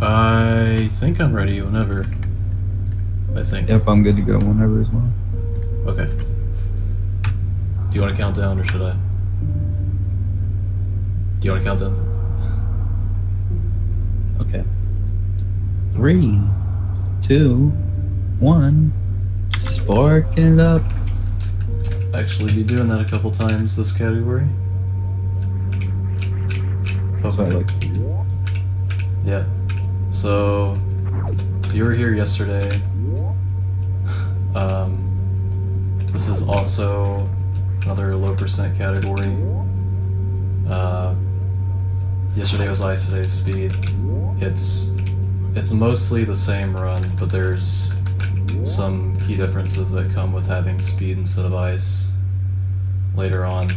I think I'm ready whenever. I think. Yep, I'm good to go whenever as well. Okay. Do you want to count down or should I? Do you want to count down? Okay. 3, 2, 1. Sparking it up. Actually, be doing that a couple times this category. So I like. Yeah. So, if you were here yesterday, this is also another low percent category. Yesterday was ice, today's speed. It's mostly the same run, but there's some key differences that come with having speed instead of ice later on.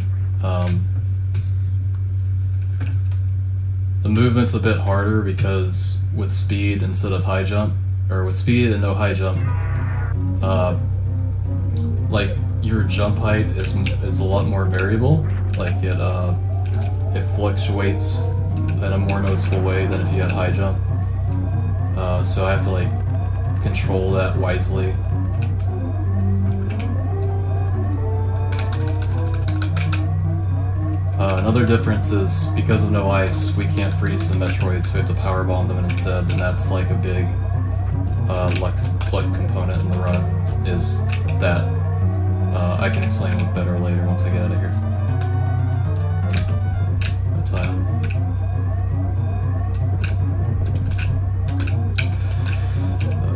The movement's a bit harder because with speed instead of high jump, or with speed and no high jump, like your jump height is a lot more variable. Like it fluctuates in a more noticeable way than if you had high jump. So I have to like control that wisely. Another difference is because of no ice, we can't freeze the Metroids, so we have to power bomb them instead, and that's like a big luck component in the run. Is that I can explain it better later once I get out of here.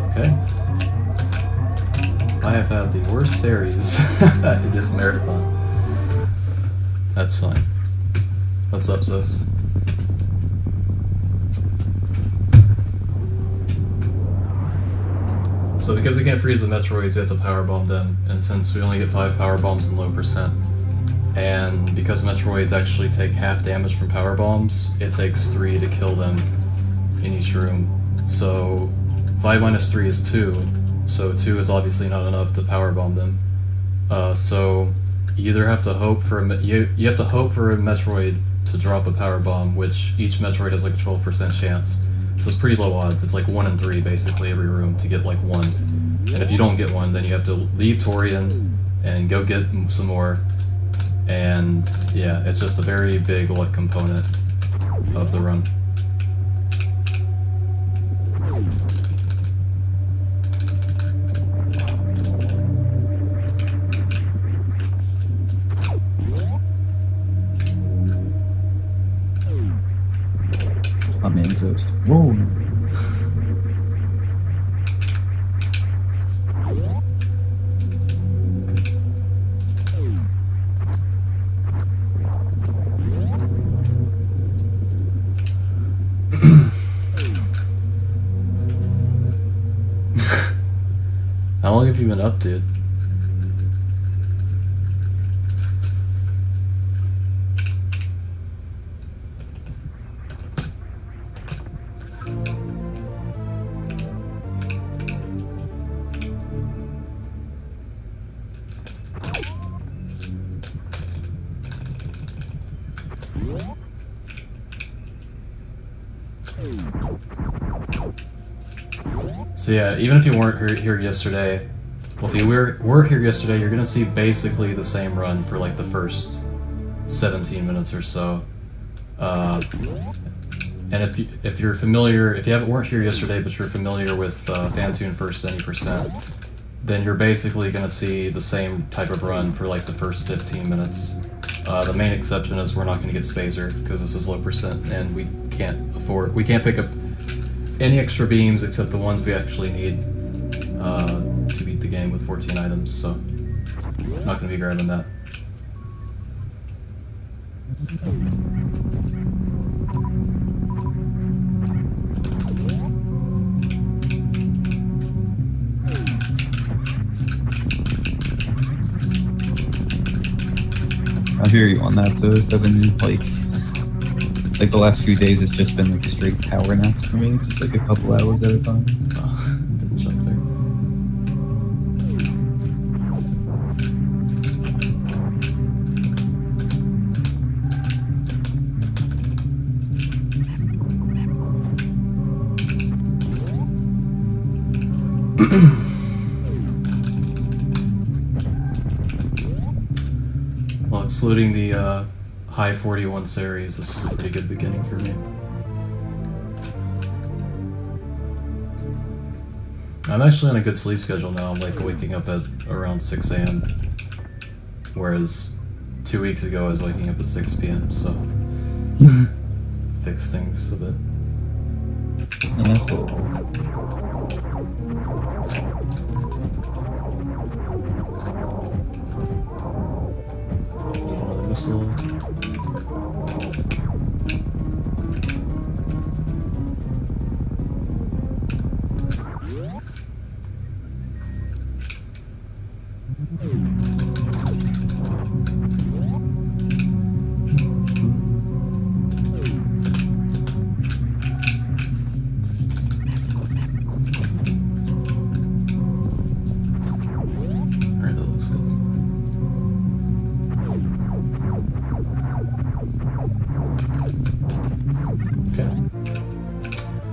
Okay. I have had the worst series in this marathon. That's fine. What's up, Sos? So because we can't freeze the Metroids, we have to power bomb them, and since we only get 5 power bombs in low percent, and because Metroids actually take half damage from power bombs, it takes 3 to kill them in each room. So 5 minus 3 is 2, so 2 is obviously not enough to power bomb them. So you either have to hope for you have to hope for a Metroid to drop a power bomb, which each Metroid has like a 12% chance. So it's pretty low odds. It's like 1 in 3 basically every room to get like 1. And if you don't get 1, then you have to leave Torian and go get some more. And yeah, it's just a very big luck component of the run. My man's just rolling. How long have you been up, dude? So yeah, even if you weren't here yesterday, well, if you were here yesterday, you're gonna see basically the same run for like the first 17 minutes or so. And if you're familiar, if you weren't here yesterday, but you're familiar with Fantune first any percent, then you're basically gonna see the same type of run for like the first 15 minutes. The main exception is we're not gonna get Spacer because this is low percent, and we can't pick up any extra beams except the ones we actually need to beat the game with 14 items, so not going to be grabbing that. I hear you on that, so I've been like the last few days it's just been like straight power naps for me, just like a couple hours at a time. Didn't jump there. Well, excluding the high 41 series, this is a pretty good beginning for me. I'm actually on a good sleep schedule now. I'm like waking up at around 6 a.m. Whereas 2 weeks ago I was waking up at 6 p.m. So fix things a bit. And that's all. Need another missile.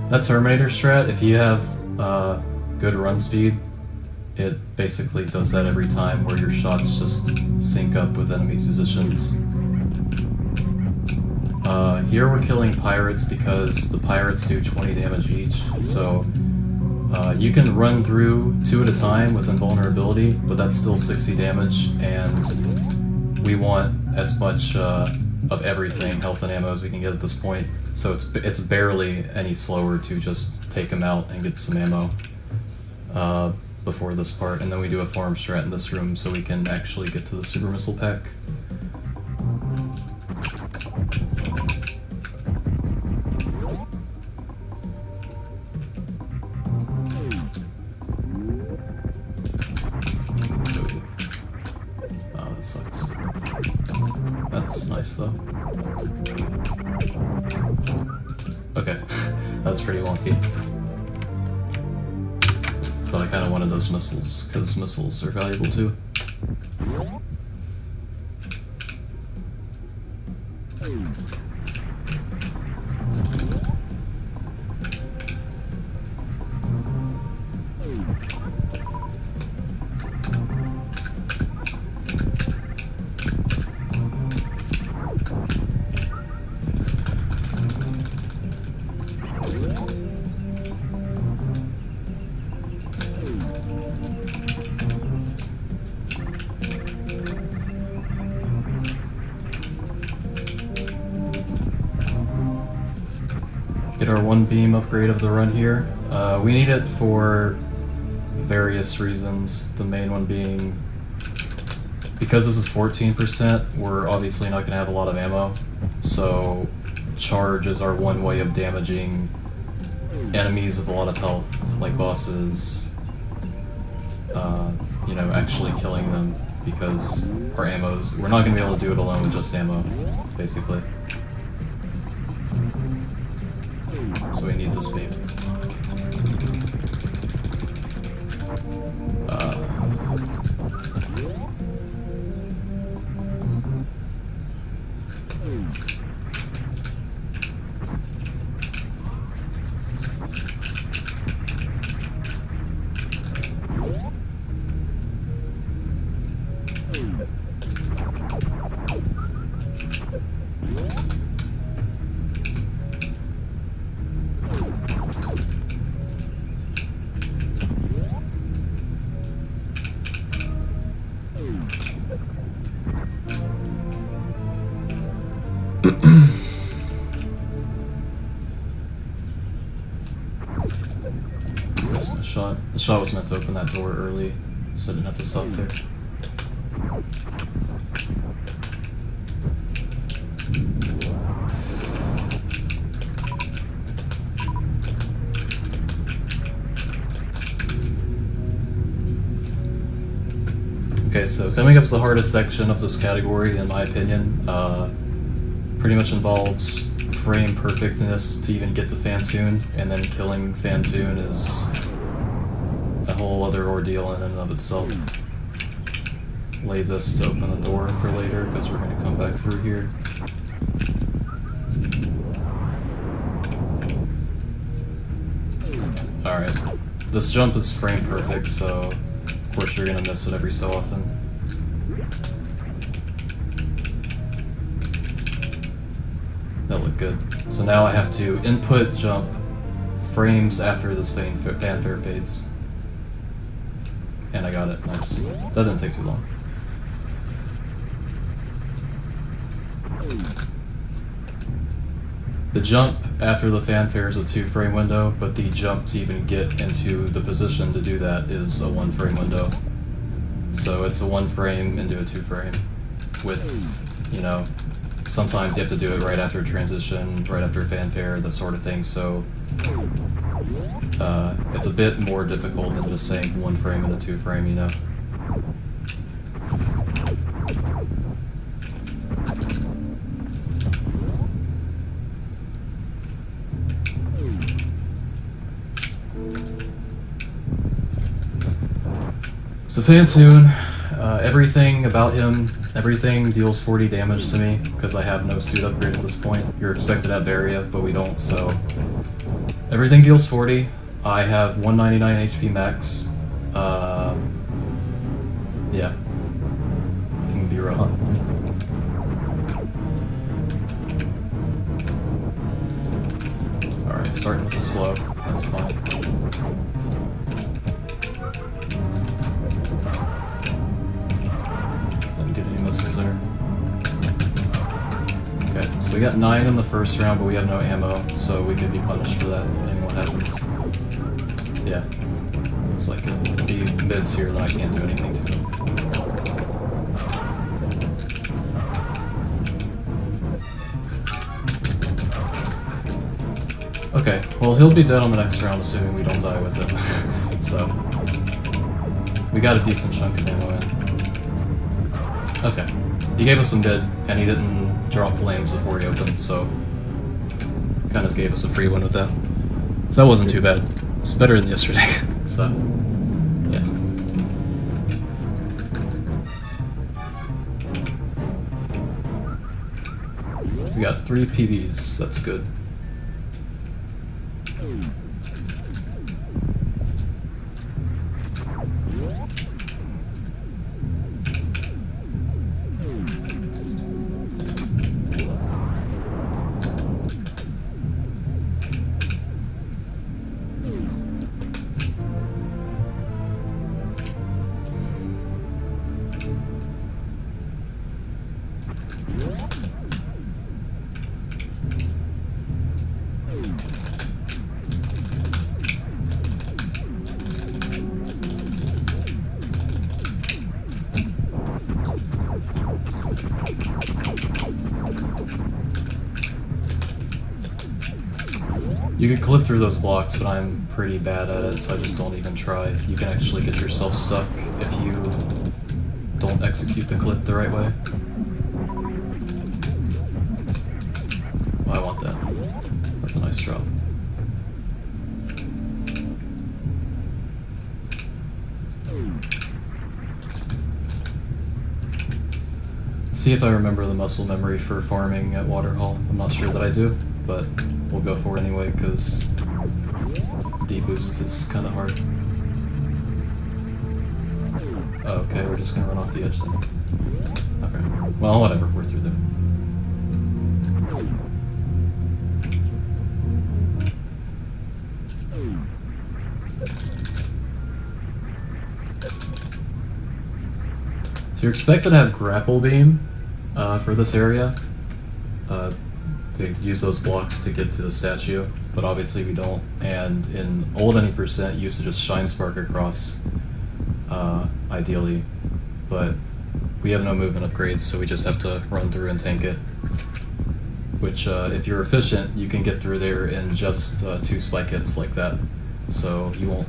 That Terminator strat, if you have good run speed, it basically does that every time where your shots just sync up with enemy positions. Here we're killing pirates because the pirates do 20 damage each, so you can run through 2 at a time with invulnerability, but that's still 60 damage, and we want as much of everything, health and ammo, as we can get at this point. So it's barely any slower to just take them out and get some ammo before this part, and then we do a farm strat in this room so we can actually get to the super missile pack. Oh, that sucks. That's nice though. Okay, that's pretty wonky. But I kind of wanted those missiles, because missiles are valuable too. Get our 1 beam upgrade of the run here. We need it for various reasons, the main one being because this is 14%, we're obviously not going to have a lot of ammo, so charge is our one way of damaging enemies with a lot of health, like bosses, you know, actually killing them, because our ammo's, we're not going to be able to do it alone with just ammo, basically. So we need this beam. Missed my shot. The shot was meant to open that door early, so I didn't have to stop there. Okay, so coming up to the hardest section of this category, in my opinion, pretty much involves frame perfectness to even get to Fantoon, and then killing Fantoon is a whole other ordeal in and of itself. Lay this to open the door for later, because we're going to come back through here. Alright, This jump is frame perfect, so of course you're gonna miss it every so often. That looked good. So now I have to input jump frames after this fanfare fades. And I got it, nice. That didn't take too long. The jump after the fanfare is a 2-frame window, but the jump to even get into the position to do that is a 1-frame window. So it's a 1 frame into a 2 frame with, you know, sometimes you have to do it right after a transition, right after a fanfare, that sort of thing, so it's a bit more difficult than just saying 1 frame and a 2 frame, you know. So Fantoon, everything about him, everything deals 40 damage to me, because I have no suit upgrade at this point. You're expected to have Varia, but we don't, so... Everything deals 40. I have 199 HP max. Yeah. It can be rough. Alright, starting with the slow. That's fine. Missiles there. Okay, so we got 9 in the first round, but we have no ammo, so we could be punished for that, depending on what happens. Yeah, looks like it. If he mids here, then I can't do anything to him. Okay, well he'll be dead on the next round, assuming we don't die with him. So, we got a decent chunk of ammo in. Okay. He gave us some mid, and he didn't drop flames before he opened, so kind of gave us a free one with that. So that wasn't too bad. It's better than yesterday. So, yeah. We got 3 PBs, that's good. You can clip through those blocks, but I'm pretty bad at it, so I just don't even try. You can actually get yourself stuck if you don't execute the clip the right way. Well, I want that. That's a nice drop. See if I remember the muscle memory for farming at Waterhall. I'm not sure that I do, but we'll go for it anyway, because D-boost is kind of hard. Oh, okay, we're just gonna run off the edge then. Okay. Well, whatever, we're through there. So you're expected to have grapple beam for this area, to use those blocks to get to the statue, but obviously we don't. And in old any percent, you used to just shine spark across, ideally, but we have no movement upgrades, so we just have to run through and tank it. Which, if you're efficient, you can get through there in just 2 spike hits like that, so you won't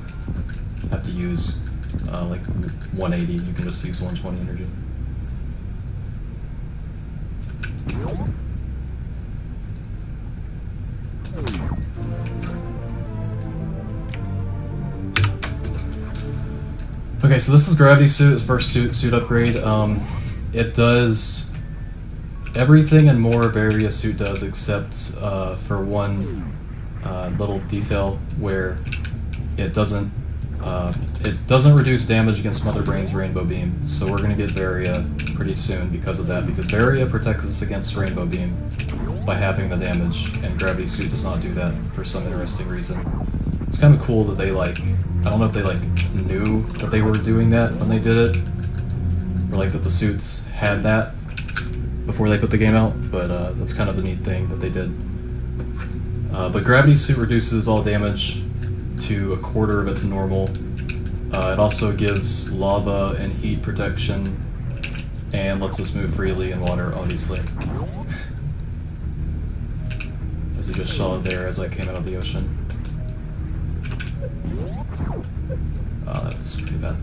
have to use like 180, you can just use 120 energy. Okay, so this is Gravity Suit, his first suit upgrade. It does everything and more Varia Suit does, except for one little detail where it doesn't It doesn't reduce damage against Mother Brain's Rainbow Beam, so we're going to get Varia pretty soon because of that, because Varia protects us against Rainbow Beam by having the damage, and Gravity Suit does not do that for some interesting reason. It's kind of cool that they, like, I don't know if they, like, knew that they were doing that when they did it, or, like, that the suits had that before they put the game out, but that's kind of a neat thing that they did. But Gravity Suit reduces all damage to 1/4 of its normal. It also gives lava and heat protection, and lets us move freely in water, obviously. As you just saw there as I came out of the ocean. Oh, that's pretty bad.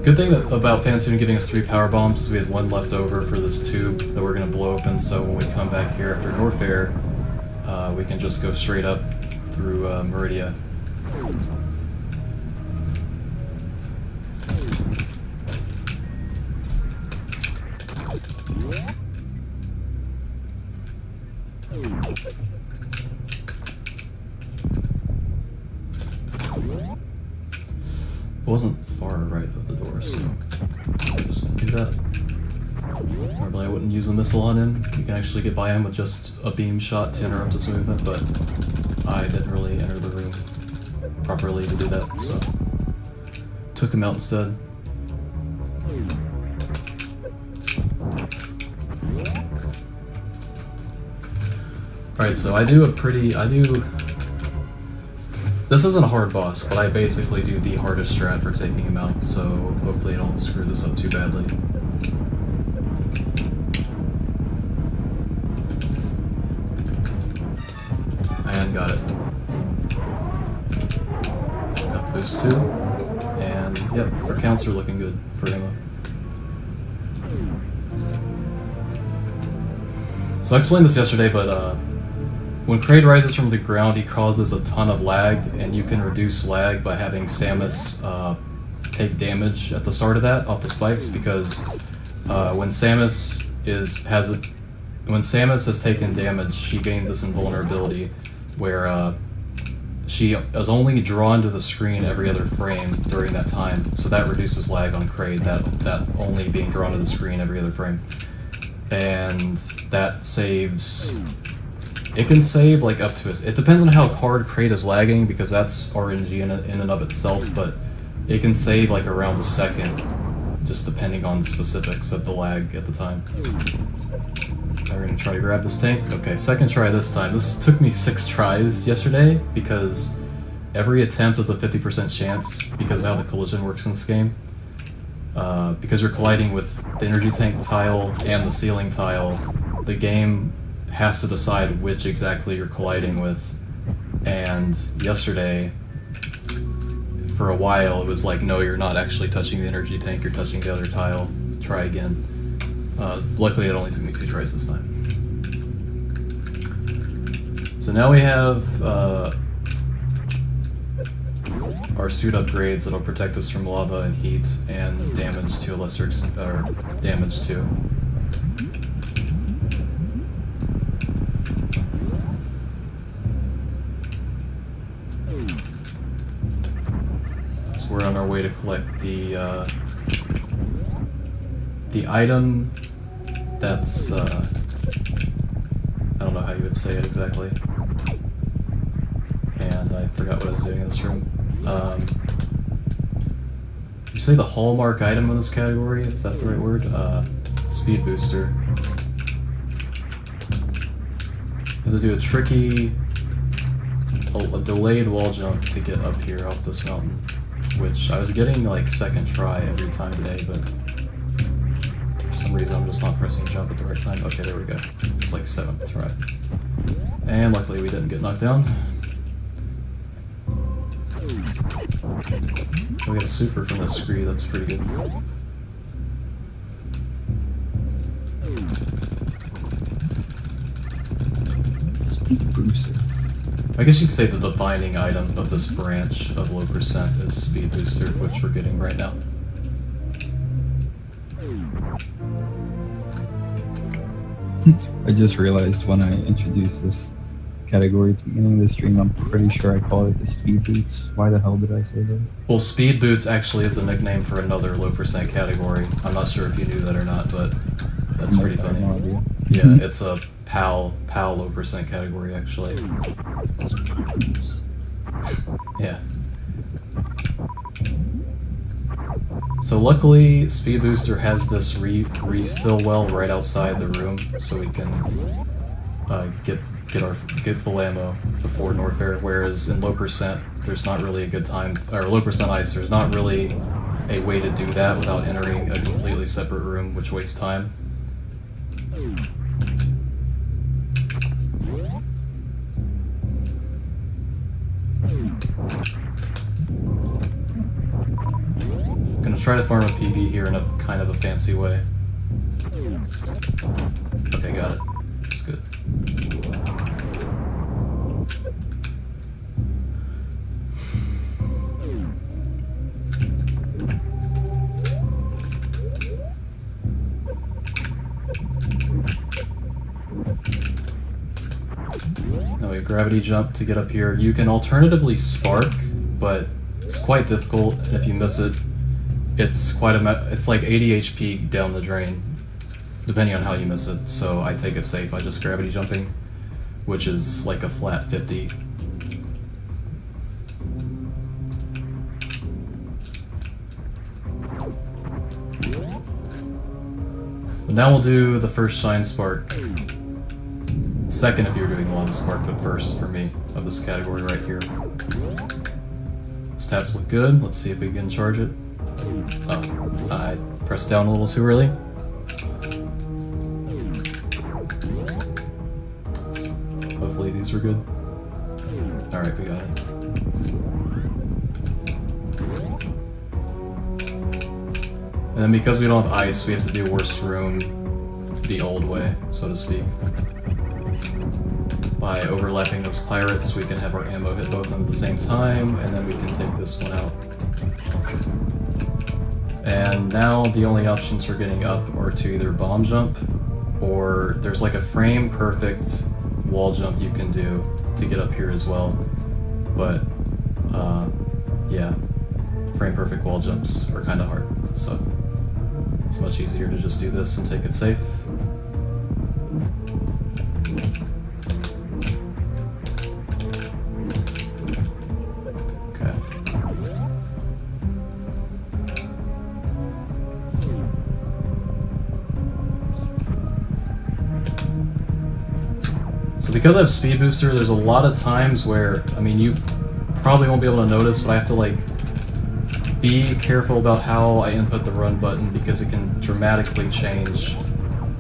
Good thing about Phantom giving us 3 power bombs is we had 1 left over for this tube that we're going to blow open, so when we come back here after Norfair, we can just go straight up through Meridia. It wasn't far right of the door, so I'm just gonna do that. Normally I wouldn't use a missile on him. You can actually get by him with just a beam shot to interrupt his movement, but I didn't really enter the room properly to do that, so took him out instead. Alright, so this isn't a hard boss, but I basically do the hardest strat for taking him out, so hopefully I don't screw this up too badly. And got it. Got the boost too. And yep, our counts are looking good for ammo. So I explained this yesterday, but when Kraid rises from the ground, he causes a ton of lag, and you can reduce lag by having Samus take damage at the start of that off the spikes, because when Samus has taken damage, she gains this invulnerability where she is only drawn to the screen every other frame during that time, so that reduces lag on Kraid, that only being drawn to the screen every other frame. And that saves... It can save like up to it depends on how hard Kraid is lagging, because that's RNG in and of itself, but it can save like around a second, just depending on the specifics of the lag at the time. Now we're gonna try to grab this tank. Okay, second try this time. This took me 6 tries yesterday, because every attempt is a 50% chance because of how the collision works in this game. Because you're colliding with the energy tank tile and the ceiling tile, the game has to decide which exactly you're colliding with. And yesterday, for a while, it was like, no, you're not actually touching the energy tank, you're touching the other tile. So try again. Luckily, it only took me 2 tries this time. So now we have our suit upgrades that'll protect us from lava and heat and damage to a lesser extent, or damage too. So we're on our way to collect the item that's I don't know how you would say it exactly, and I forgot what I was doing in this room. You say the hallmark item in this category? Is that the right word? Speed booster. You have to do a tricky, a delayed wall jump to get up here off this mountain, which I was getting like second try every time today, but for some reason I'm just not pressing jump at the right time. Okay, there we go. It's like 7th try. And luckily we didn't get knocked down. We got a super from this scree, that's pretty good. Speed booster. I guess you could say the defining item of this branch of low percent is speed booster, which we're getting right now. I just realized when I introduced this category at the beginning of the stream, I'm pretty sure I called it the speed boots. Why the hell did I say that? Well, speed boots actually is a nickname for another low percent category. I'm not sure if you knew that or not, but that's pretty funny. No idea. Yeah, it's a PAL low percent category actually. Yeah. So luckily, Speed Booster has this refill well right outside the room, so we can get full ammo before Norfair. Whereas in low percent, there's not really a good time, or low percent ice. There's not really a way to do that without entering a completely separate room, which wastes time. Gonna try to farm a PB here in a kind of a fancy way. Okay, got it. That's good. Now we gravity jump to get up here. You can alternatively spark, but it's quite difficult, and if you miss it, it's it's like 80 HP down the drain, depending on how you miss it. So I take it safe by just gravity jumping, which is like a flat 50. But now we'll do the first shine spark. Second if you're doing lava spark, but first for me of this category right here. Stabs look good. Let's see if we can charge it. Oh, I pressed down a little too early. Hopefully these are good. Alright, we got it. And then because we don't have ice, we have to do worst room the old way, so to speak. By overlapping those pirates, we can have our ammo hit both of them at the same time, and then we can take this one out. And now the only options for getting up are to either bomb jump, or there's like a frame perfect wall jump you can do to get up here as well. But yeah, frame perfect wall jumps are kind of hard, so it's much easier to just do this and take it safe. So because I have Speed Booster, there's a lot of times where, I mean, you probably won't be able to notice, but I have to like be careful about how I input the run button because it can dramatically change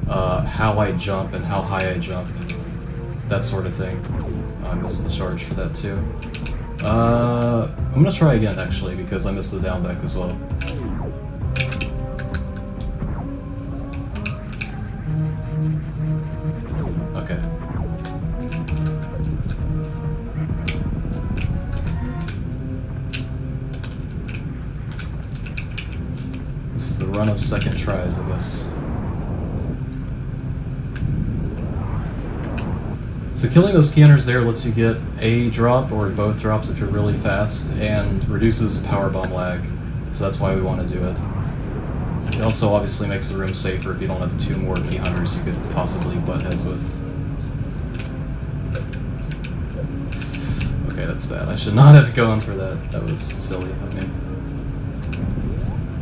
how I jump and how high I jump, that sort of thing. I missed the charge for that too. I'm gonna try again actually because I missed the down back as well. Okay. This is the run of second tries, I guess. So killing those key hunters there lets you get a drop or both drops if you're really fast, and reduces power bomb lag, so that's why we want to do it. It also obviously makes the room safer if you don't have two more key hunters you could possibly butt heads with. Okay, that's bad. I should not have gone for that. That was silly of me.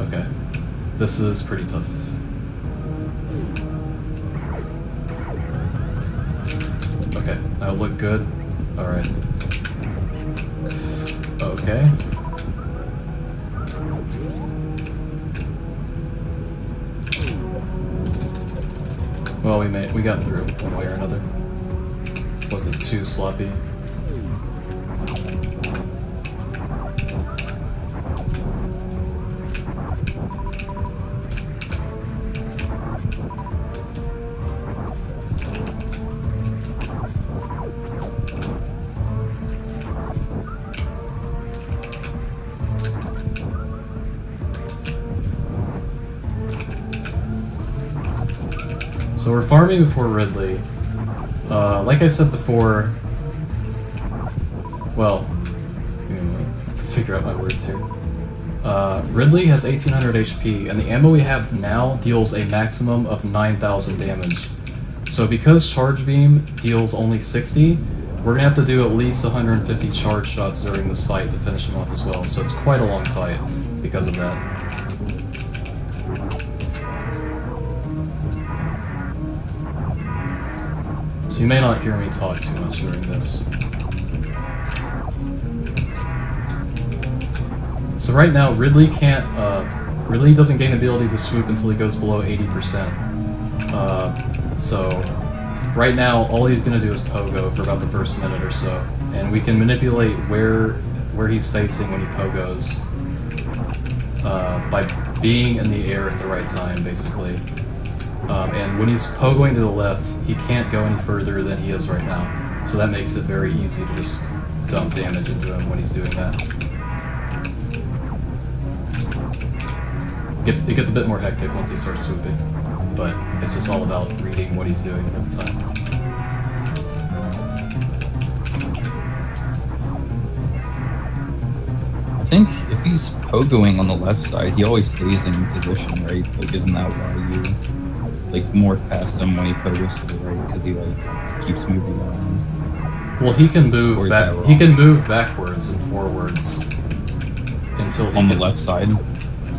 Okay. This is pretty tough. Okay, that'll look good. Alright. Okay. Well, we got through one way or another. Wasn't too sloppy. So we're farming before Ridley. Like I said before, well, give me a moment to figure out my words here. Ridley has 1800 HP, and the ammo we have now deals a maximum of 9000 damage. So because Charge Beam deals only 60, we're gonna have to do at least 150 charge shots during this fight to finish him off as well. So it's quite a long fight because of that. So you may not hear me talk too much during this. So right now, Ridley doesn't gain the ability to swoop until he goes below 80%. So right now, all he's gonna do is pogo for about the first minute or so, and we can manipulate where he's facing when he pogos by being in the air at the right time, basically. And when he's pogoing to the left, he can't go any further than he is right now. So that makes it very easy to just dump damage into him when he's doing that. It gets a bit more hectic once he starts swooping, but it's just all about reading what he's doing at the time. I think if he's pogoing on the left side, he always stays in position, right? Like, isn't that why you like morph past him when he pogos to the right? Because he like keeps moving around. Well, he can move back. He can move backwards and forwards until he on the left side.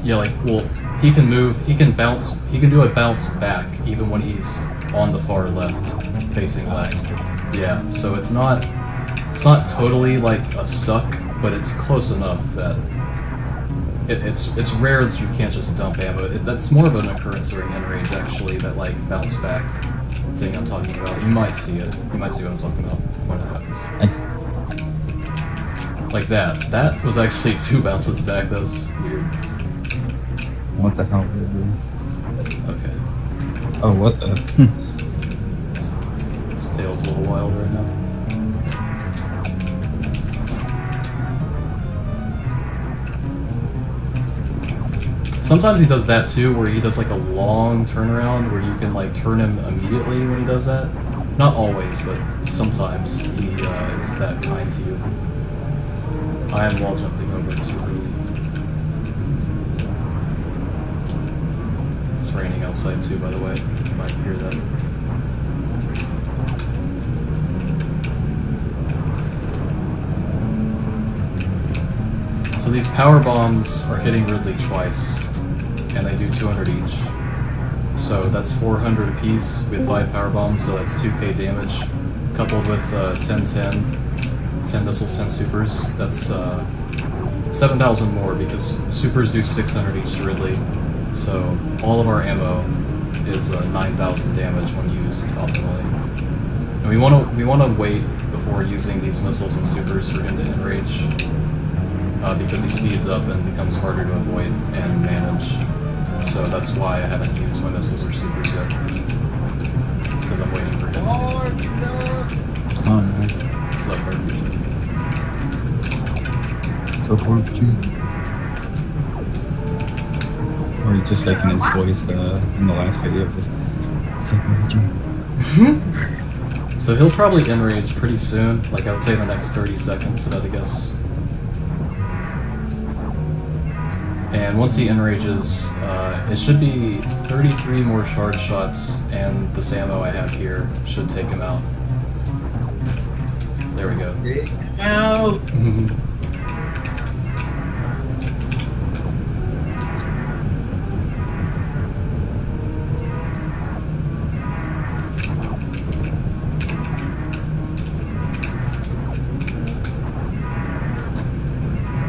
Yeah, like, well, he can move. He can bounce. He can do a bounce back even when he's on the far left, facing left. Yeah, so it's not totally like a stuck, but it's close enough that it's rare that you can't just dump ammo. That's more of an occurrence during Enrage, actually, that like bounce back thing I'm talking about. You might see it. You might see what I'm talking about when it happens. Nice. Like that. That was actually 2 bounces back. That was weird. What the hell, dude? Okay. Oh, what the? This tail's a little wild right now. Sometimes he does that too, where he does like a long turnaround where you can like turn him immediately when he does that. Not always, but sometimes he is that kind to you. I am wall jumping over too early. It's raining outside too, by the way. You might hear that. So these power bombs are hitting Ridley twice, and they do 200 each. So that's 400 apiece with 5 power bombs, so that's 2k damage. Coupled with 10 missiles, 10 supers, that's 7,000 more, because supers do 600 each to Ridley. So all of our ammo is 9,000 damage when used optimally. And we want to wait before using these missiles and supers for him to enrage, because he speeds up and becomes harder to avoid and manage. So that's why I haven't used my missiles or supers yet. It's because I'm waiting for him to. Oh, man. It's like RPG. So RPG. Or just like in his voice in the last video, just so RPG. So he'll probably enrage pretty soon, like I would say in the next 30 seconds, I'd guess. And once he enrages, it should be 33 more charge shots, and this ammo I have here should take him out. There we go. Take him out!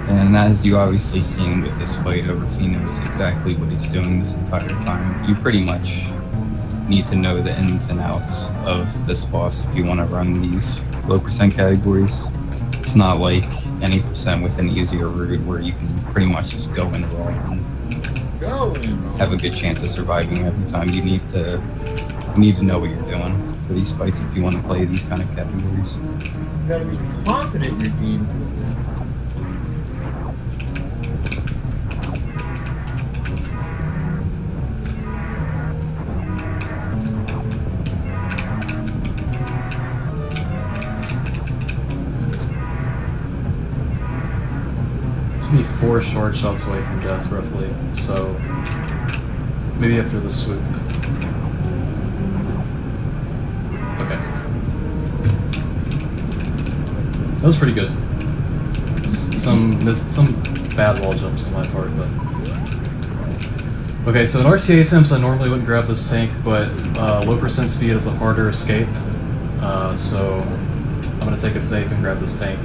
And as you obviously seen with this fight, Overfiend knows exactly what he's doing this entire time. You pretty much need to know the ins and outs of this boss if you want to run these low percent categories. It's not like any percent with an easier route where you can pretty much just go in raw and have a good chance of surviving every time. You need to know what you're doing for these fights if you want to play these kind of categories. You gotta be confident in your game. 4 short shots away from death, roughly. So maybe after the swoop. Okay. That was pretty good. Some bad wall jumps on my part, but... Okay, so in RTA attempts I normally wouldn't grab this tank, but low percent speed is a harder escape, so I'm going to take it safe and grab this tank.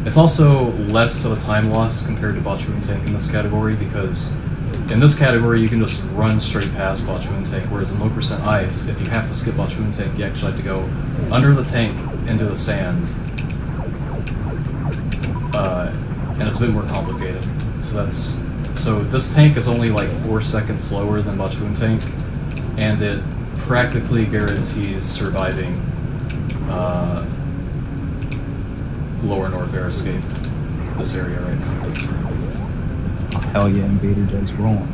It's also less of a time loss compared to Botchwoon tank in this category, because in this category you can just run straight past Botchwoon tank, whereas in low percent ice, if you have to skip Botchwoon tank, you actually have to go under the tank into the sand. And it's a bit more complicated. So this tank is only like 4 seconds slower than Botchwoon tank, and it practically guarantees surviving lower north air escape, this area right now. Oh, hell yeah, Invader does Rollin.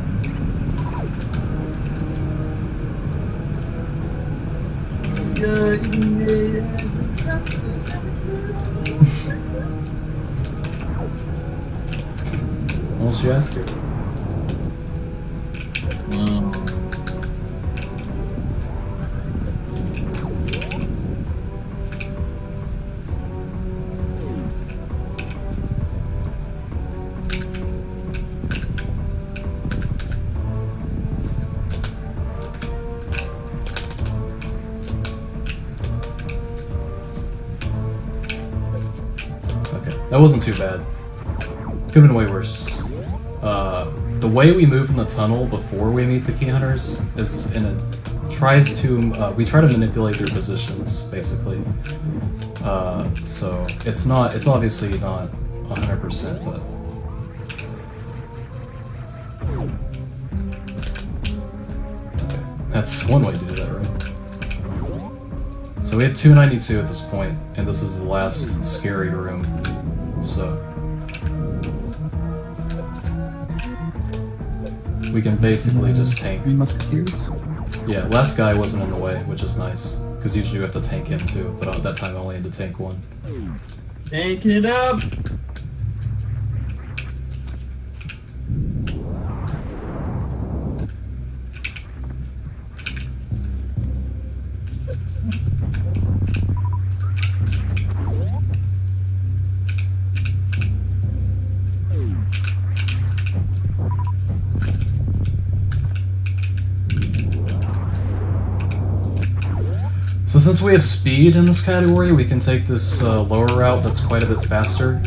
What else you ask? Okay, that wasn't too bad. Could have been way worse. The way we move in the tunnel before we meet the key hunters is we try to manipulate their positions, basically. So it's obviously not 100%, but... Okay. That's one way to do that, right? So we have 292 at this point, and this is the last scary room, so... We can basically just tank. Musketeers? Yeah, last guy wasn't in the way, which is nice. Because usually you have to tank him too, but at that time I only had to tank one. Tanking it up! So since we have speed in this category, we can take this lower route that's quite a bit faster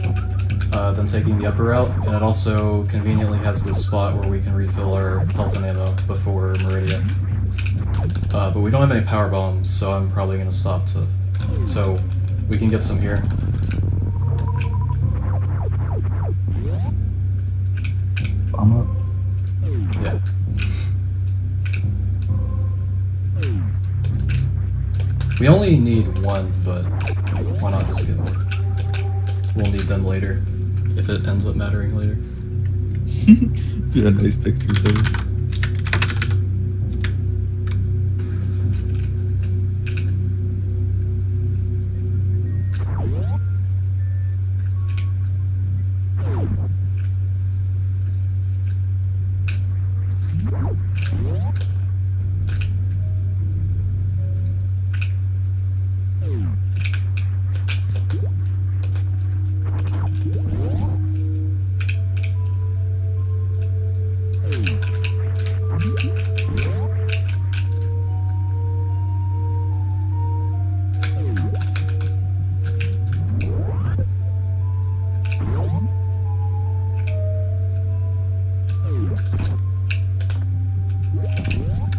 than taking the upper route, and it also conveniently has this spot where we can refill our health and ammo before Meridian. But we don't have any power bombs, so I'm probably going to stop to... So we can get some here. Bomb up. Yeah. We only need one, but why not just get one? We'll need them later, if it ends up mattering later. Yeah, nice pictures of it.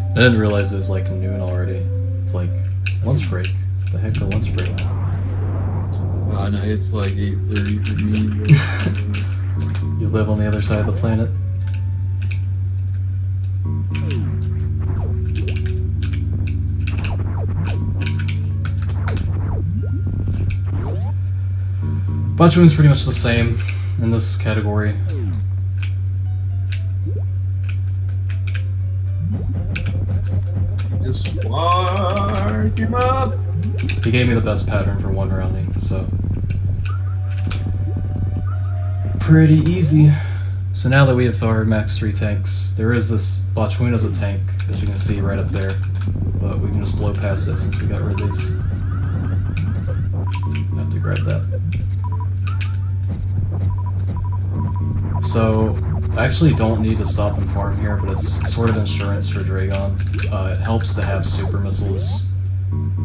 I didn't realize it was like noon already. It's like lunch break. The heck, a lunch break? No, it's like 8:30 for me. You live on the other side of the planet? Botchwoon's pretty much the same in this category. Just spark him up! He gave me the best pattern for one rounding, so... Pretty easy. So now that we have our max 3 tanks, there is this Botchwoon as a tank that you can see right up there, but we can just blow past it since we got rid of these. Have to grab that. So, I actually don't need to stop and farm here, but it's sort of insurance for Dragon. It helps to have super missiles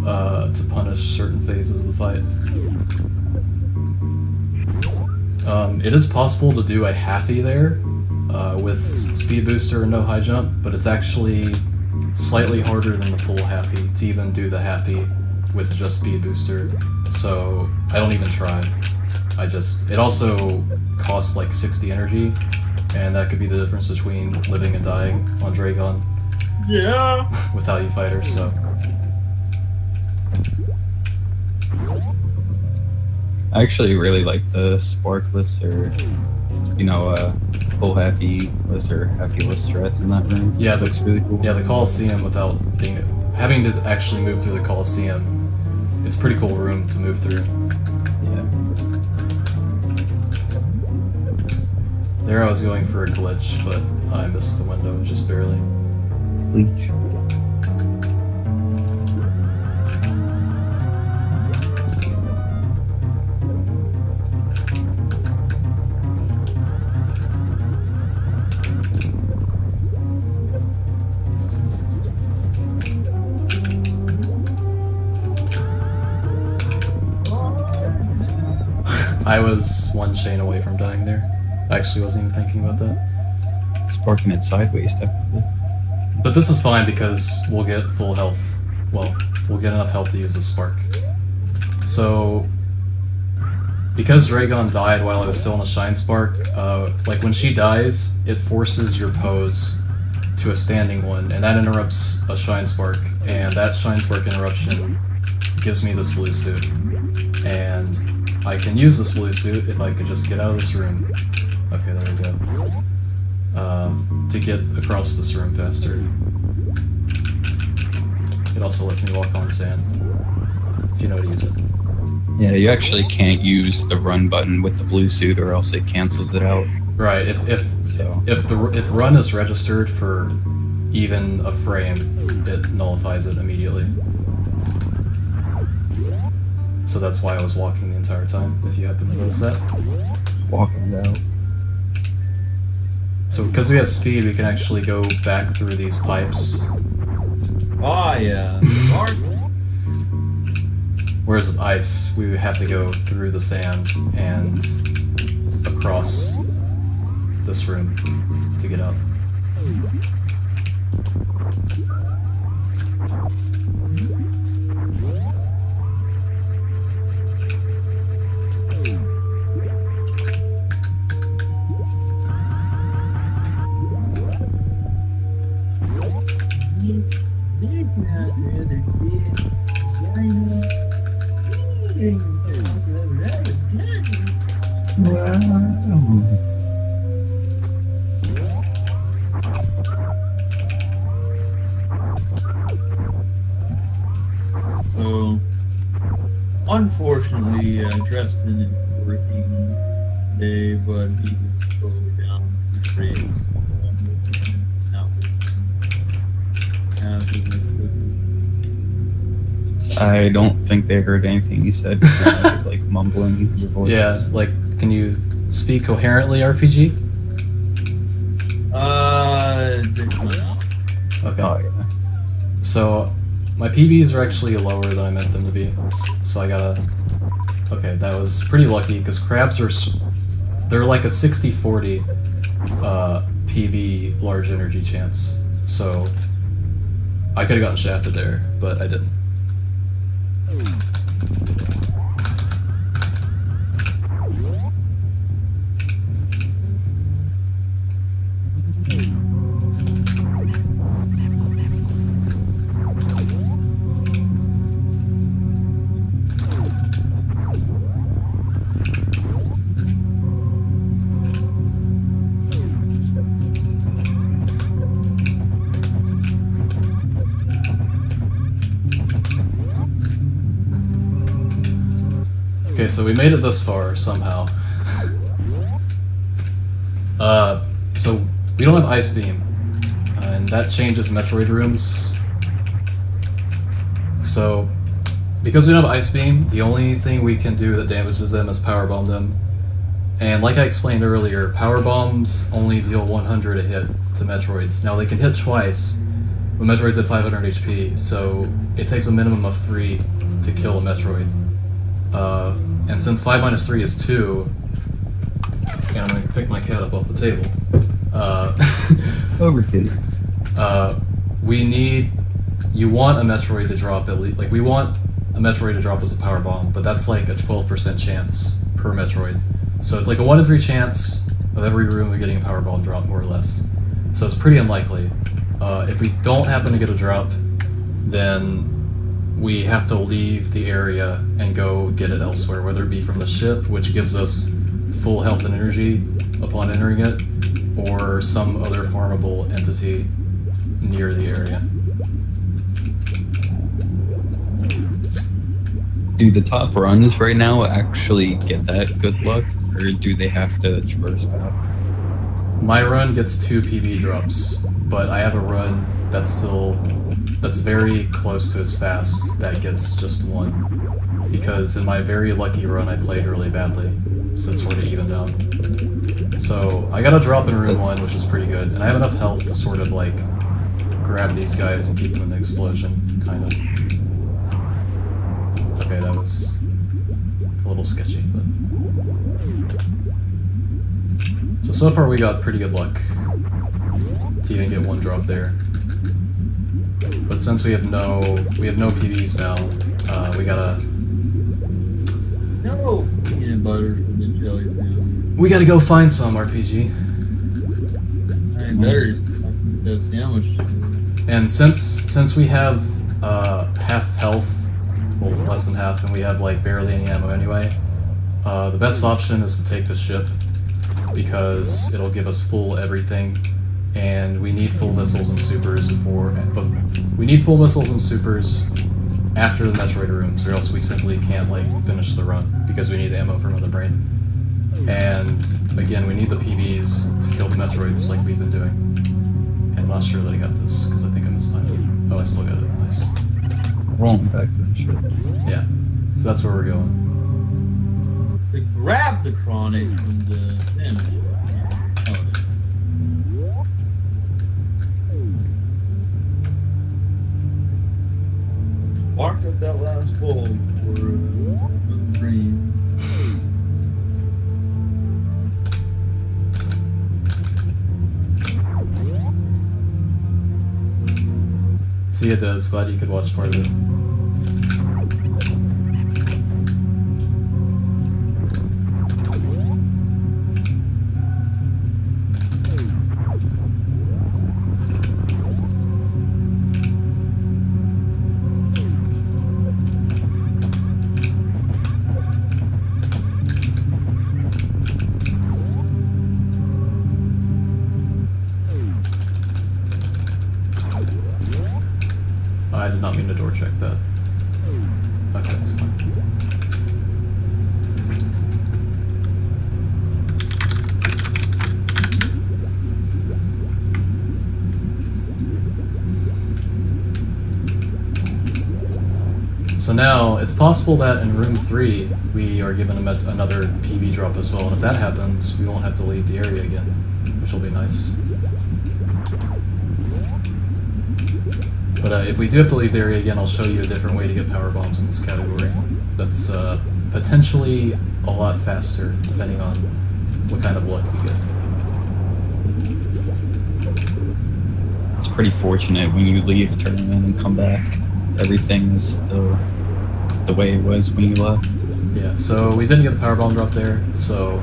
to punish certain phases of the fight. It is possible to do a halfie there with speed booster and no high jump, but it's actually slightly harder than the full halfie to even do the halfie with just speed booster. So I don't even try. It also costs like 60 energy, and that could be the difference between living and dying on Dragon. Yeah. Without you fighters, so. I actually really like the sparkless or, you know, full halfy-less or halfy-less strats in that room. Yeah, looks really cool. Yeah, the Coliseum without having to actually move through the Coliseum, it's a pretty cool room to move through. Yeah. There I was going for a glitch, but I missed the window just barely. Bleach. I was one chain away from dying there. I actually wasn't even thinking about that. Sparking it sideways, technically. But this is fine because we'll get full health. Well, we'll get enough health to use the spark. So, because Dragon died while I was still in a Shine Spark, like when she dies, it forces your pose to a standing one, and that interrupts a Shine Spark, and that Shine Spark interruption gives me this blue suit. And I can use this blue suit if I could just get out of this room. Okay, there we go. To get across this room faster. It also lets me walk on sand, if you know how to use it. Yeah, you actually can't use the run button with the blue suit, or else it cancels it out. Right. If run is registered for even a frame, it nullifies it immediately. So that's why I was walking the entire time, if you happen to notice that. Walking it out. So because we have speed, we can actually go back through these pipes. Oh, yeah. Whereas with ice, we would have to go through the sand and across this room to get out. So, unfortunately, Dresden is working today, but he was slowly down to trades. I don't think they heard anything you said. It was like mumbling your voice. Yeah, like, can you speak coherently, RPG? Okay. Oh, yeah. So, my PBs are actually lower than I meant them to be, so I gotta... Okay, that was pretty lucky, because crabs are... They're like a 60-40 PB large energy chance, so... I could've gotten shafted there, but I didn't. Okay, so we made it this far, somehow. So we don't have Ice Beam, and that changes Metroid rooms. So because we don't have Ice Beam, the only thing we can do that damages them is Power Bomb them. And like I explained earlier, Power Bombs only deal 100 a hit to Metroids. Now they can hit twice, but Metroid's at 500 HP, so it takes a minimum of 3 to kill a Metroid. And since 5 minus 3 is 2, and I'm going to pick my cat up off the table. Overkill. We need... You want a Metroid to drop at least... Like, we want a Metroid to drop as a Power Bomb, but that's like a 12% chance per Metroid. So it's like a 1 in 3 chance of every room of getting a Power Bomb drop, more or less. So it's pretty unlikely. If we don't happen to get a drop, then we have to leave the area and go get it elsewhere, whether it be from the ship, which gives us full health and energy upon entering it, or some other farmable entity near the area. Do the top runs right now actually get that good luck, or do they have to traverse back? My run gets 2 PB drops, but I have a run that's very close to as fast that gets just 1. Because in my very lucky run I played really badly, so it's sort of evened out. So I got a drop in room 1, which is pretty good, and I have enough health to sort of like grab these guys and keep them in the explosion, kind of. Okay, that was a little sketchy, but... So far we got pretty good luck to even get 1 drop there. But since we have no PBs now, we gotta... No peanut butter for the jelly sandwich. We gotta go find some, RPG. I better fucking that sandwich. And since we have half health, well, less than half, and we have like barely any ammo anyway, the best option is to take the ship, because it'll give us full everything, and we need full missiles and supers we need full missiles and supers after the Metroid rooms, or else we simply can't like finish the run, because we need the ammo from Mother Brain. And again, we need the PBs to kill the Metroids like we've been doing. And I'm not sure that I got this, because I think I mistimed it. Oh, I still got it. Nice. Rolling back to the ship. Yeah. So that's where we're going. To grab the chronic from the sandwich. Mark up that last bowl for the green. See it does. Glad you could watch part of it. I did not mean to door check that. Okay, that's fine. So now, it's possible that in room 3, we are given another PB drop as well, and if that happens, we won't have to leave the area again, which will be nice. But if we do have to leave the area again, I'll show you a different way to get power bombs in this category. That's potentially a lot faster, depending on what kind of luck you get. It's pretty fortunate when you leave, turn around, and come back. Everything is still the way it was when you left. Yeah, so we didn't get the power bomb drop there, so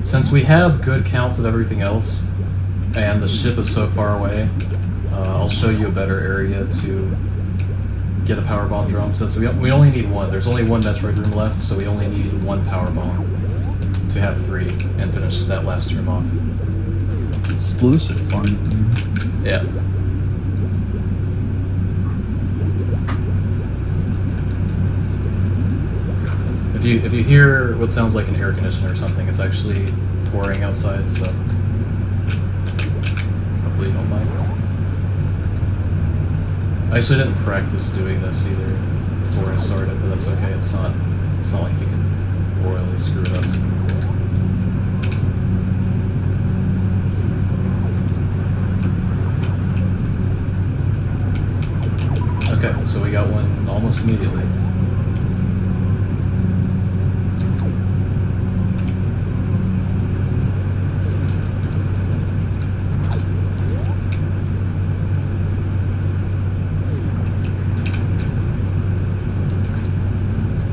since we have good counts of everything else, and the ship is so far away, I'll show you a better area to get a power bomb drop. Since we only need 1. There's only 1 Metroid room left, so we only need 1 power bomb to have 3 and finish that last room off. Exclusive fun. Yeah. If you hear what sounds like an air conditioner or something, it's actually pouring outside, so... actually didn't practice doing this either before I started, but that's okay. It's not like you can royally screw it up. Okay, so we got one almost immediately.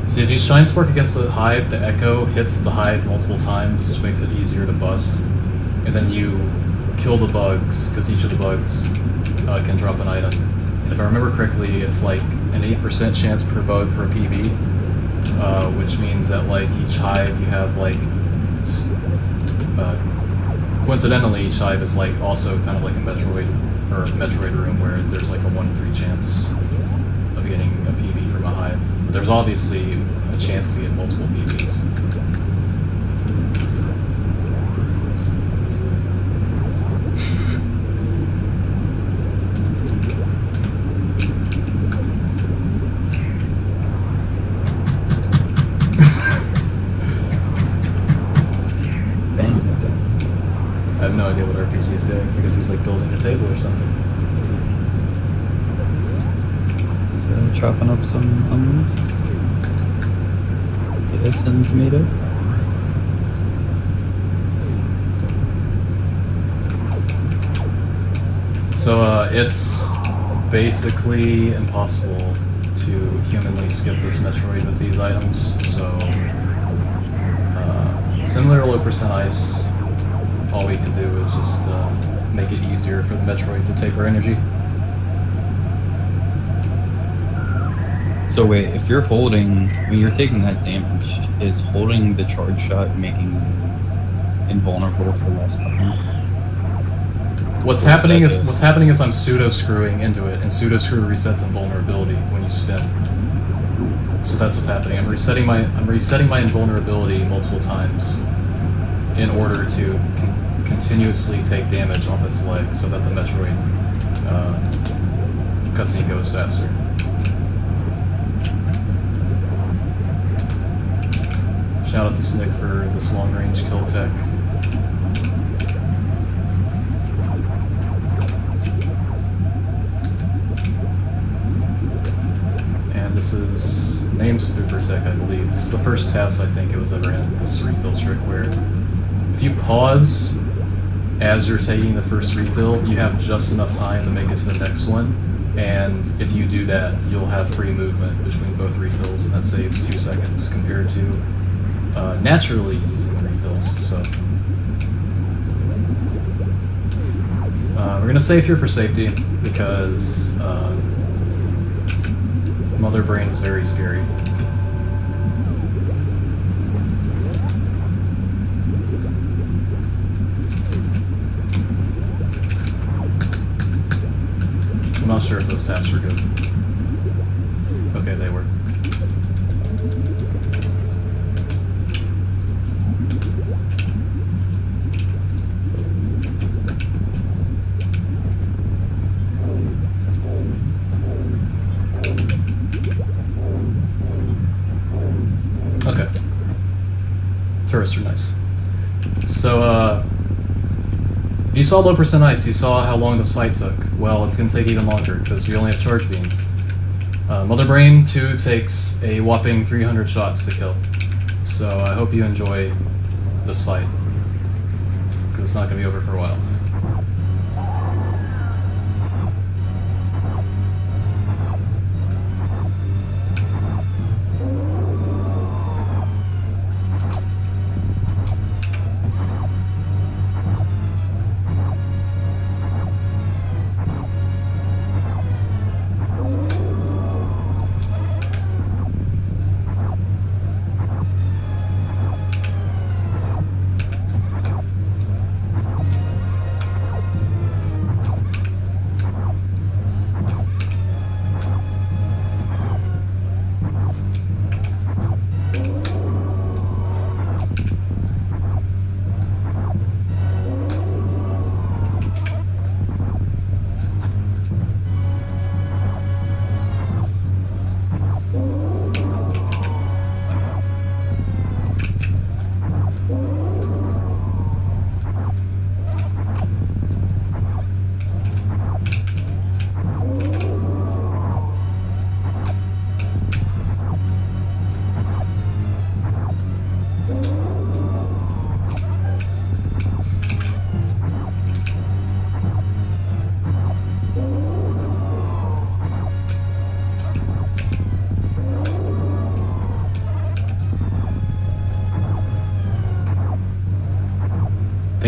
See, if you Shine Spark against the Hive, the Echo hits the Hive multiple times, which makes it easier to bust. And then you kill the bugs, because each of the bugs can drop an item. And if I remember correctly, it's like an 8% chance per bug for a PB, which means that like each Hive you have like... coincidentally, each Hive is like also kind of like a Metroid room where there's like a 1 in 3 chance of getting a PB from a Hive. But there's obviously a chance to get multiple PBs. I have no idea what RPG's doing. I guess he's like building a table or something. Chopping up some onions. Yes, and tomato. So it's basically impossible to humanly skip this Metroid with these items. So similar to low percent ice, all we can do is just make it easier for the Metroid to take our energy. So wait, if you're holding, when you're taking that damage, is holding the charge shot making you invulnerable for less time? What's happening is I'm pseudo screwing into it, and pseudo screw resets invulnerability when you spin. So that's what's happening. I'm resetting my invulnerability multiple times in order to continuously take damage off its leg, so that the Metroid cutscene goes faster. Shout out to Snick for this long-range kill tech. And this is named Spoofer Tech, I believe. This is the first test I think it was ever in, this refill trick, where if you pause as you're taking the first refill, you have just enough time to make it to the next one. And if you do that, you'll have free movement between both refills, and that saves 2 seconds compared to naturally using the refills. So we're gonna save here for safety because Mother Brain is very scary. I'm not sure if those taps were good. Okay, they were. Okay. Tourists are nice. So, if you saw low percent ice, you saw how long this fight took. Well, it's going to take even longer, because you only have charge beam. Mother Brain 2 takes a whopping 300 shots to kill. So I hope you enjoy this fight, because it's not going to be over for a while.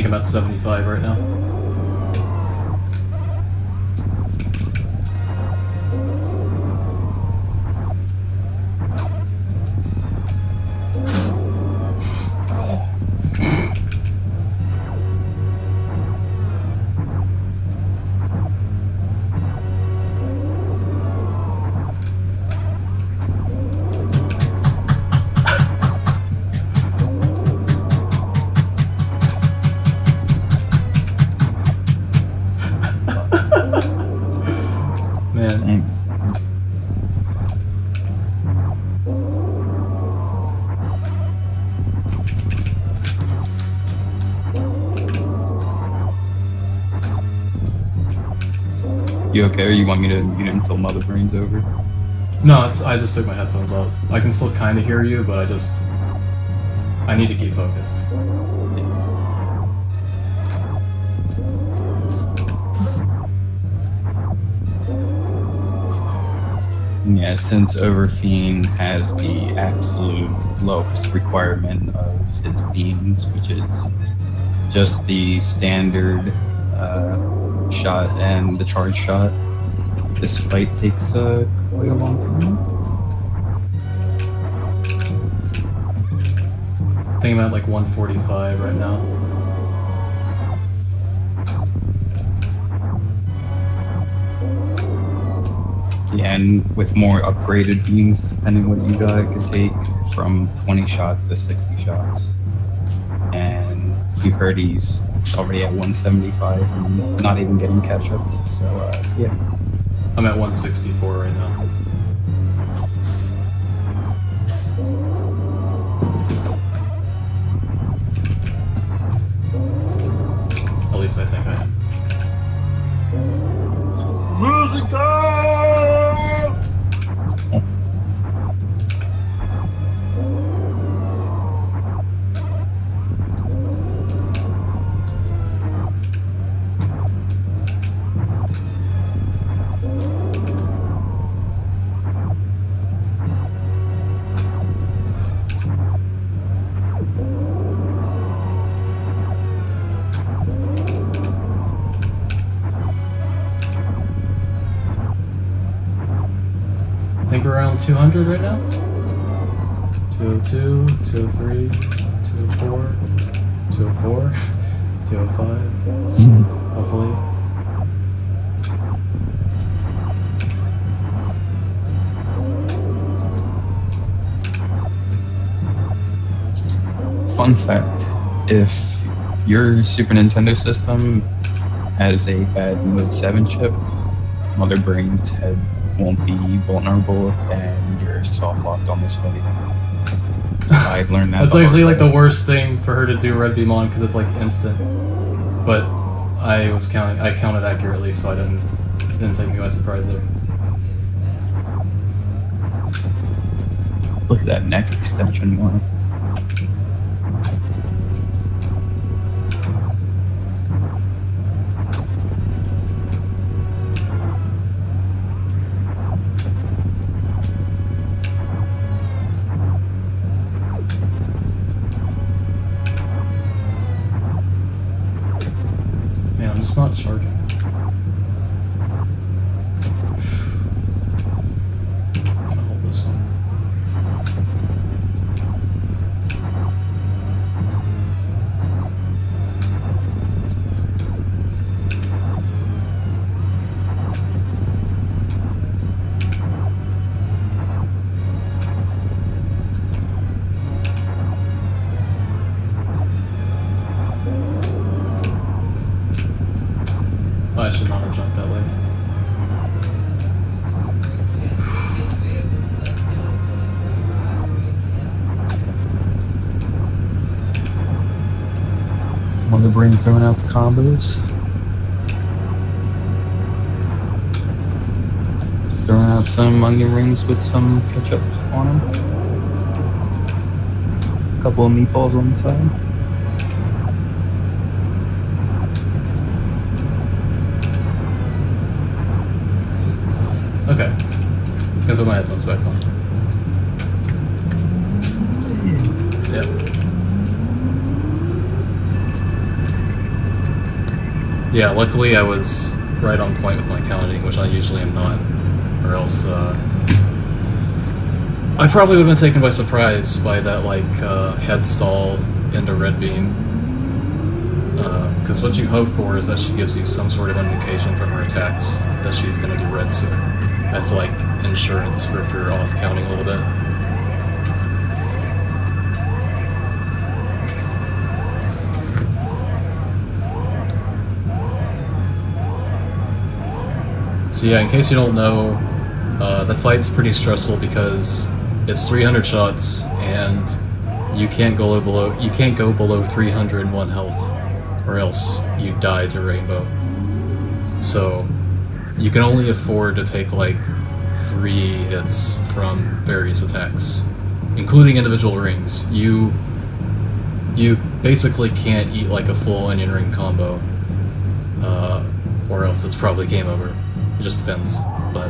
I'm at 75 right now. Man. You okay, or you want me to mute it until Mother Brain's over? No, I just took my headphones off. I can still kind of hear you, but I need to keep focused. Yeah, since Overfiend has the absolute lowest requirement of his beams, which is just the standard shot and the charge shot, this fight takes quite a long time. I think I'm at like 145 right now. Yeah, and with more upgraded beams, depending what you got, it could take from 20 shots to 60 shots. And you heard he's already at 175 and not even getting catch up. So, yeah. I'm at 164 right now. At least I think I am. I think we're around 200 right now. 202, 203, 204, 204, 205. Hopefully. Fun fact, if your Super Nintendo system has a bad Mode 7 chip, Mother Brain's head won't be vulnerable and you're soft locked on this fight. I learned that. That's actually like the worst thing for her to do red beam on because it's like instant. But I counted accurately, so it didn't take me by surprise there. Look at that neck extension one. Man, I'm just not charging. I'm gonna hold this one. Oh, I should not have jumped that way. Mother Brain throwing out the combos. Throwing out some onion rings with some ketchup on them. A couple of meatballs on the side. Okay. Gonna put my headphones back on. Yep. Yeah, luckily I was right on point with my counting, which I usually am not, or else I probably would have been taken by surprise by that like head stall into red beam. Because what you hope for is that she gives you some sort of indication from her attacks that she's going to do red soon, as like insurance for if you're off counting a little bit. So yeah, in case you don't know, that fight's pretty stressful because it's 300 shots and you can't go below 301 health, or else you die to Rainbow. So you can only afford to take like 3 hits from various attacks, including individual rings. You basically can't eat like a full onion ring combo, or else it's probably game over. It just depends, but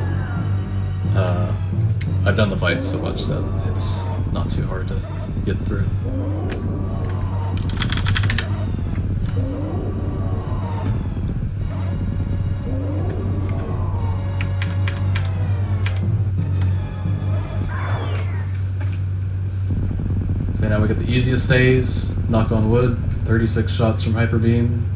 I've done the fight so much that it's not too hard to get through. So now we get the easiest phase, knock on wood, 36 shots from Hyper Beam.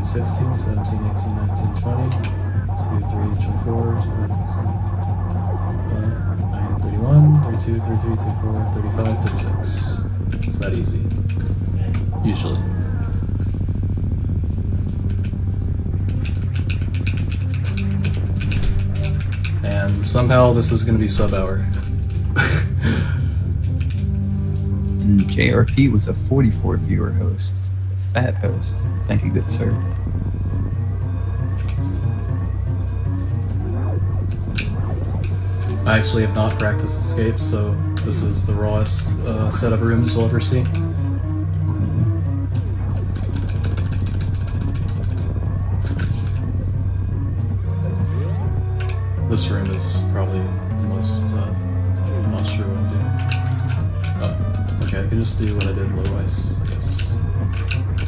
Sixteen, 17, 18, 19, 20, 23, 24, 25, 9, 31, 32, 33, 34, 35, 36. It's that easy. Usually. And somehow this is going to be sub-hour. And JRP was a 44 viewer host. Fat host. Thank you, good sir. I actually have not practiced escape, so this is the rawest set of rooms you'll ever see. This room is probably the most, I'm not sure what I'm doing. Oh, okay, I can just do what I did in low ice, I guess.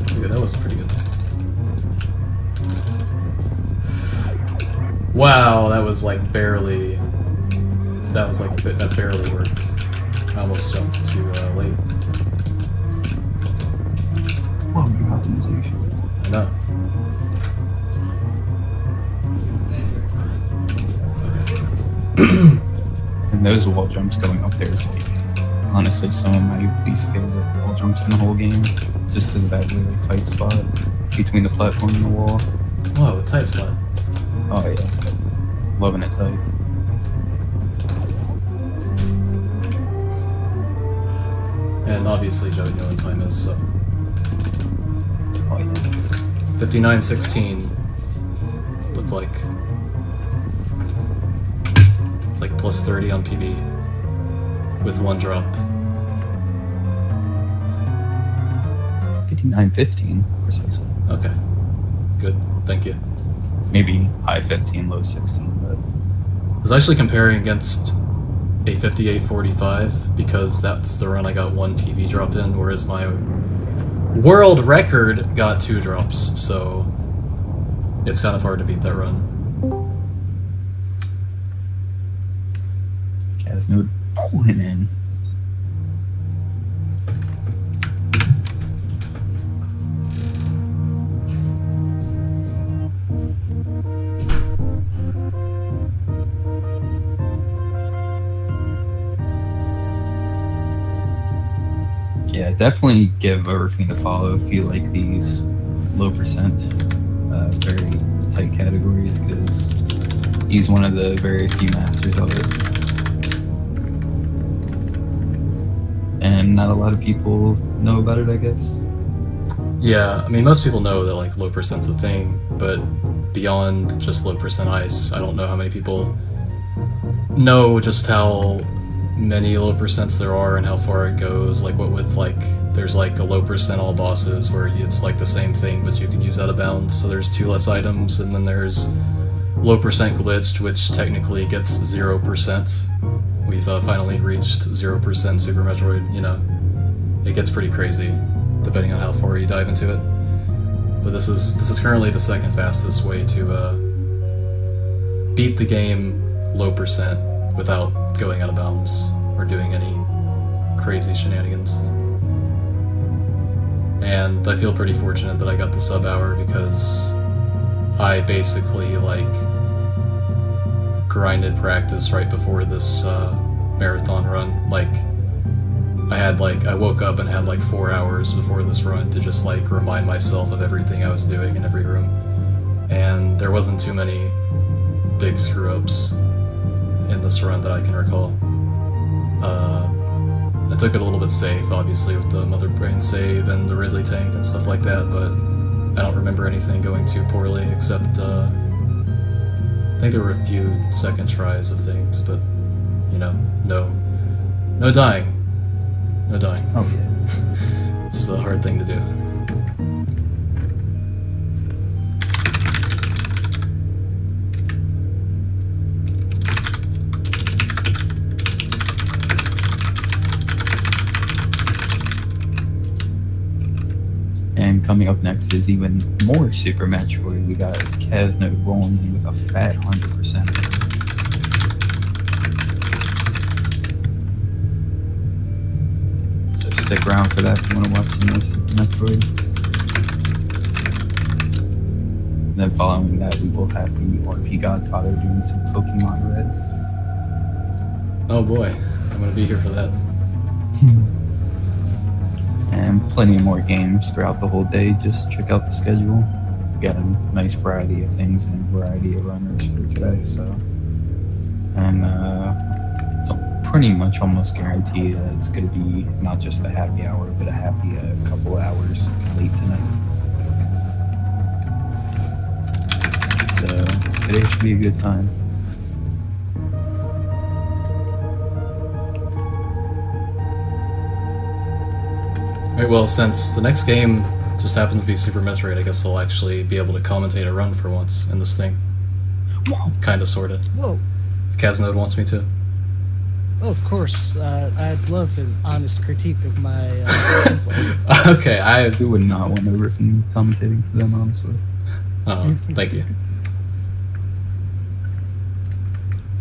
Okay, that was pretty good. Wow, that was like barely... that barely worked. I almost jumped too late. Whoa, your optimization. I know. And those wall jumps going up there is like, honestly, some of my least favorite wall jumps in the whole game. Just because of that really tight spot between the platform and the wall. Whoa, tight spot. Oh yeah. Loving it tight. And obviously Joe, you know what time is, so. Oh yeah. 59:16 looked like it's like plus 30 on PB with 1 drop. 59:15 precisely. Okay, good, thank you. Maybe high 15, low 16, but I was actually comparing against a 58:45 because that's the run I got 1 PB drop in, whereas my world record got 2 drops, so it's kind of hard to beat that run. Jazz Node pulling in. Yeah, definitely give Overfiend a follow if you like these low percent, very tight categories, because he's one of the very few masters of it. And not a lot of people know about it, I guess. Yeah, I mean, most people know that like low percent's a thing, but beyond just low percent ice, I don't know how many people know just how many low percents there are and how far it goes. Like what with like, there's like a low percent all bosses where it's like the same thing, but you can use out of bounds. So there's 2 less items, and then there's low percent glitched, which technically gets 0%. We've finally reached 0% Super Metroid, you know. It gets pretty crazy, depending on how far you dive into it. But this is currently the second fastest way to beat the game low percent without going out of bounds or doing any crazy shenanigans. And I feel pretty fortunate that I got the sub hour because I basically like grinded practice right before this marathon run. Like I woke up and had like 4 hours before this run to just like remind myself of everything I was doing in every room. And there wasn't too many big screw-ups in this run that I can recall. I took it a little bit safe, obviously, with the Mother Brain save and the Ridley tank and stuff like that, but I don't remember anything going too poorly, except, I think there were a few second tries of things, but, you know, no dying. No dying. Oh, yeah. It's just a hard thing to do. And coming up next is even more Super Metroid. We got Casnode rolling in with a fat 100%. So stick around for that if you want to watch some more Super Metroid. And then following that, we will have the RP Godfather doing some Pokemon Red. Oh boy, I'm gonna be here for that. And plenty more games throughout the whole day. Just check out the schedule. We got a nice variety of things and a variety of runners for today. So, and it's pretty much almost guaranteed that it's going to be not just a happy hour, but a happy couple hours late tonight. So today should be a good time. Alright, well, since the next game just happens to be Super Metroid, I guess I'll actually be able to commentate a run for once in this thing. Whoa. Kinda, sorta. Whoa. If Casnode wants me to. Oh, of course. I'd love an honest critique of my gameplay. Okay, I would not want Overfiend commentating for them, honestly. Oh, thank you.